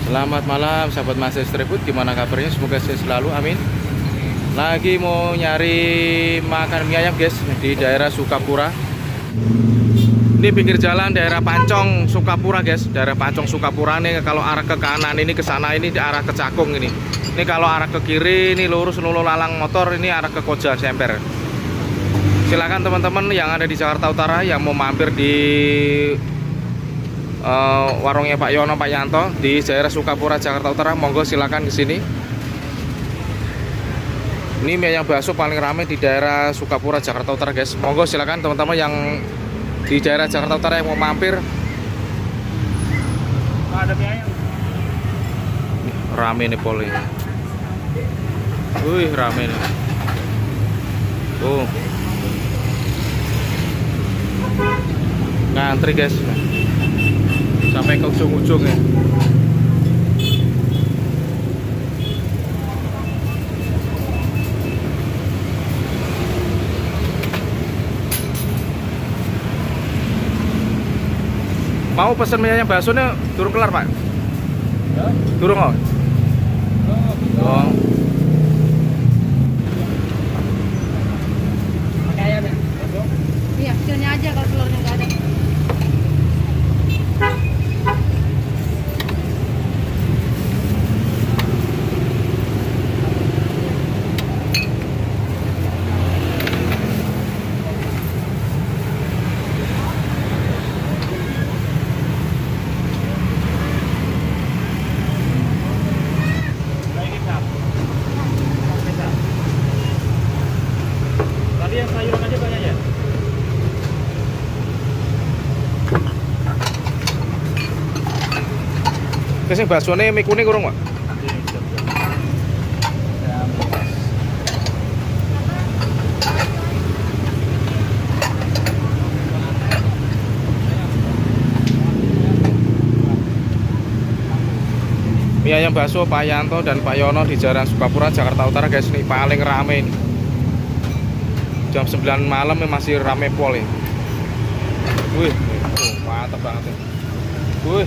Selamat malam sahabat Mas Street Food, gimana kabarnya? Semoga sehat selalu, amin. Lagi mau nyari makan mie ayam guys di daerah Sukapura. Ini pinggir jalan daerah Pancong Sukapura guys, daerah Pancong Sukapura nih. Kalau arah ke kanan ini ke sana, ini di arah ke Cakung ini. Ini kalau arah ke kiri ini lurus Lulu Lalang Motor, ini arah ke Koja Semper. Silakan teman-teman yang ada di Jakarta Utara yang mau mampir di warungnya Pak Yono, Pak Yanto di daerah Sukapura, Jakarta Utara, monggo silakan ke sini. Ini mie ayam bakso paling ramai di daerah Sukapura, Jakarta Utara guys. Monggo silakan teman-teman yang di daerah Jakarta Utara yang mau mampir. Ada mie ayam. Rame nih poli. Wih, rame nih. Tuh. Ngantri guys. Sampai ke ujung-ujung ya. Mau pesen mie ayam baksonya durung kelar Pak? Ya? Durung kok? Oh. Pakai ayam ya? Iya, kecilnya aja kalau telurnya nggak ada. Tadi yang sayuran aja banyak ya? Kesini baksonya mie kuning kurang Pak? Mie ayam bakso Pak Yanto dan Pak Yono di Jalan Sukapura, Jakarta Utara guys, ini paling rame ini. Jam 9 malam masih rame pol ini. Wih, mantap banget ya. Wih.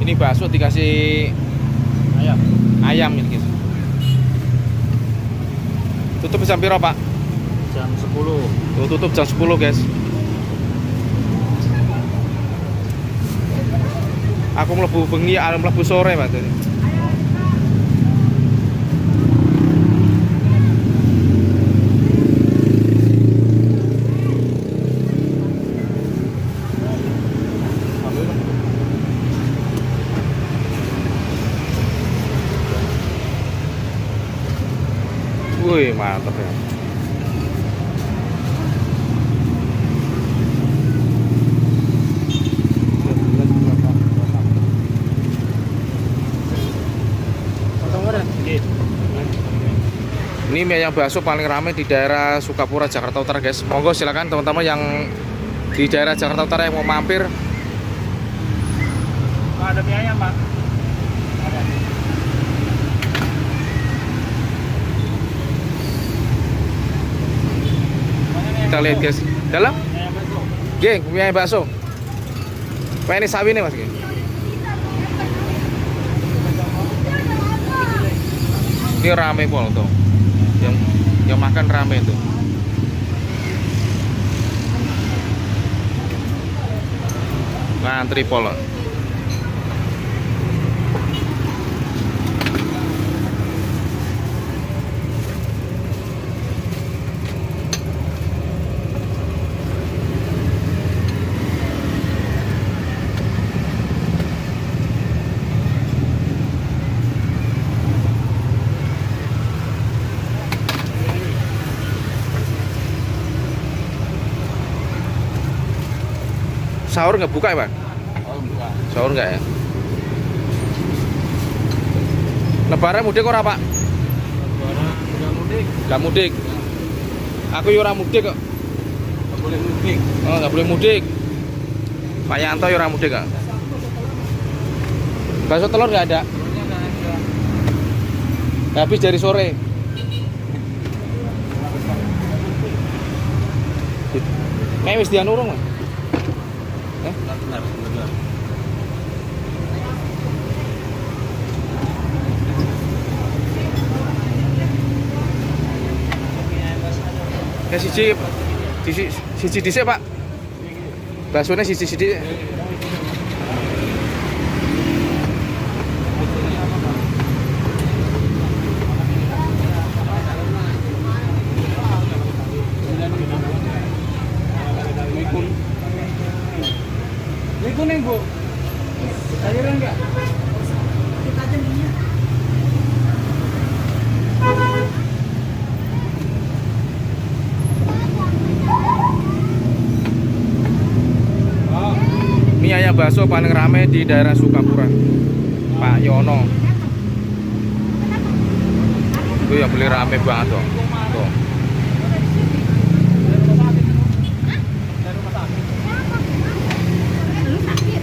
Ini bakso dikasih Ayam. ayam ini guys. Tutup jam piro Pak? Jam 10. Tuh, tutup jam 10 guys. Aku mlebu bengi, arep mlebu sore Pak. Wih, mantap ya. Ini mie ayam bakso paling ramai di daerah Sukapura, Jakarta Utara guys. Monggo silakan teman-teman yang di daerah Jakarta Utara yang mau mampir. Ada mie ayam Pak? Ada. Kita lihat guys. Dalam? Ayam bakso. Geng, mie ayam bakso. Pak ini sawi nih Mas. Geng. Ini rame pol tuh. Yang makan rame tuh. Ngantri pol. Sahur nggak buka ya Pak? Oh, bukan. Sahur nggak ya? Lebaran mudik ora Pak? Lebaran udah mudik. Nggak mudik. Aku yo ora mudik kok. Nggak boleh mudik. Oh, nggak boleh mudik. Pak Yanto yo ora mudik kok. Bakso telur nggak ada? Habis dari sore. Kayak wis dianu urung, Mas? Benar, benar. Ya siji dhisik, Pak. Baksonya siji dhisik. Ini kuning, Bu. Sayuran enggak? Kita aja minyak. Oh, Mie ayam bakso paling rame di daerah Sukapura. Pak Yono. Itu yang beli rame banget tuh. Tuh. Lu sakit.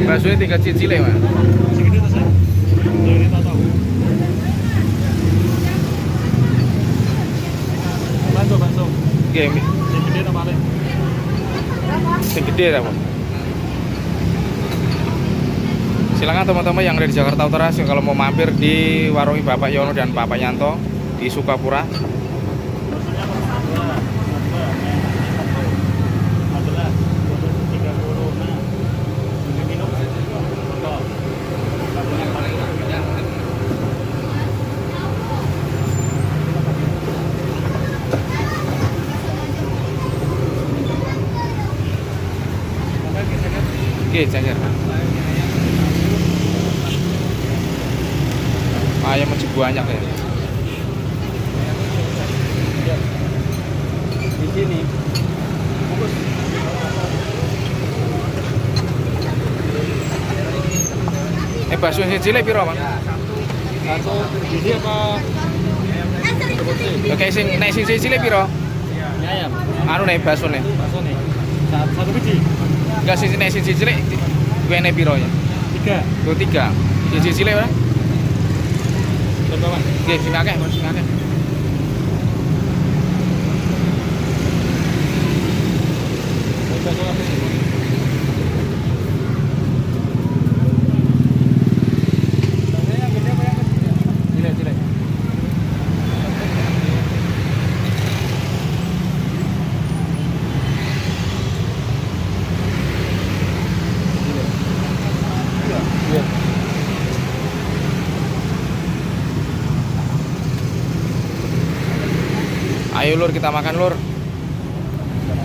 Baksonya tingkat cicile, Mas. segitu tuh, saya. Ini tak tahu. Banso. Oke, Yang gede apa paling? sing gede apa? Silakan teman-teman yang ada di Jakarta Utara kalau mau mampir di warung Bapak Yono dan Bapak Yanto di Sukapura. Oke, canger. Ayam masih banyak ya. Di sini. Bakso yang cilik piro, Mas? Satu biji apa? Oke, nek sing cilik piro? Ini ayam. Anu nek bakso nih. Bakso nih. Satu biji. Enggak nek sing cilik kuene piro ya? 3. Tuh 3. Sing cilik ya? Berapa, Mas? Oke, sing akeh, Mas, sing akeh. Bakso apa sih? Yang gede apa yang kecil? Cilik. Iya. Ayo Lur, kita makan Lur.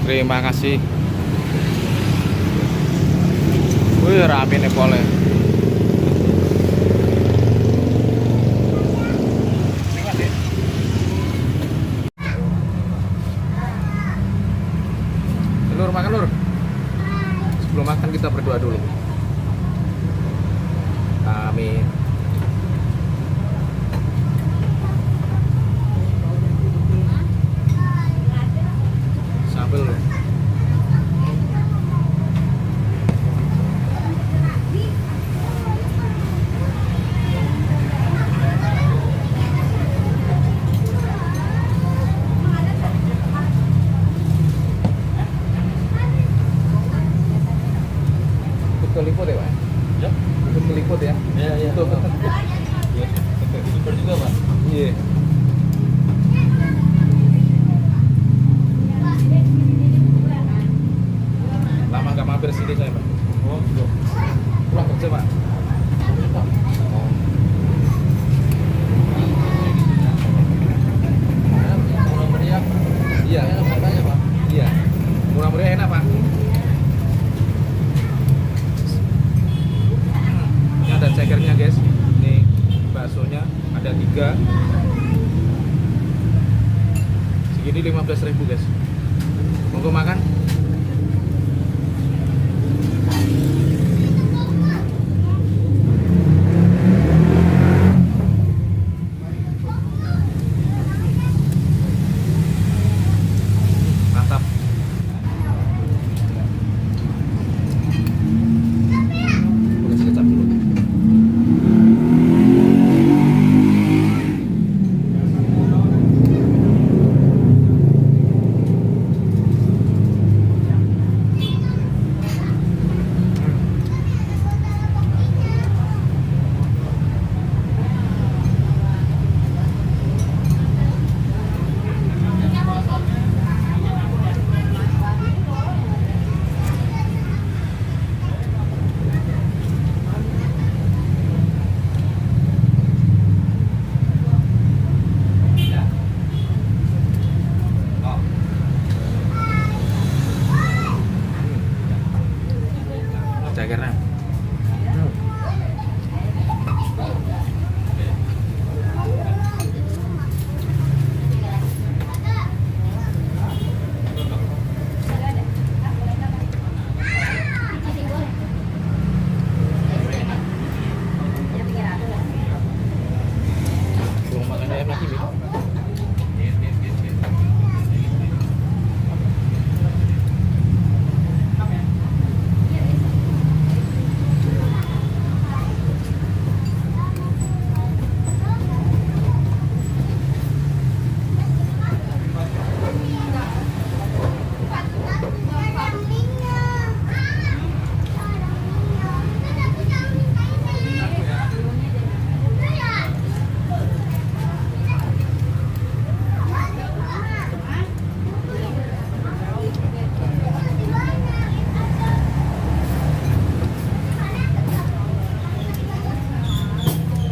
Terima kasih. Wih, rapi nih pole. Lur, makan Lur. Sebelum makan kita berdoa dulu. Amin. Sambil Lur. Betul Ini 15.000 guys. Monggo makan. Mantap. Boleh saya kecap dulu. Cekernya. Mau makan ayam lagi, Bi?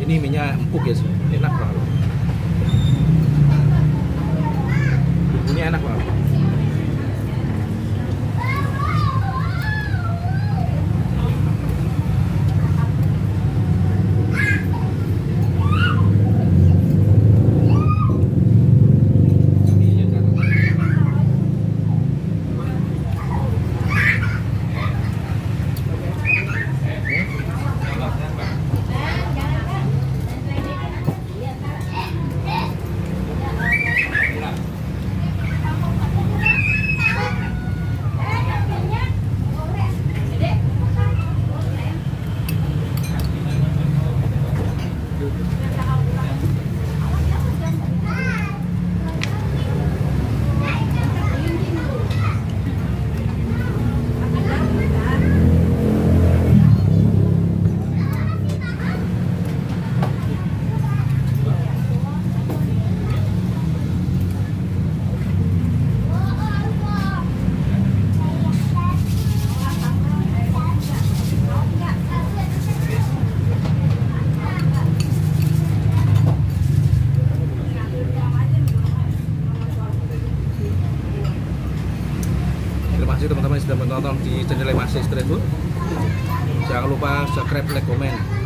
Ini minyak empuk guys, enak banget. Ini enak banget. Terima kasih teman-teman yang sudah menonton di channel Mas Street Food. Jangan lupa subscribe, like, komen.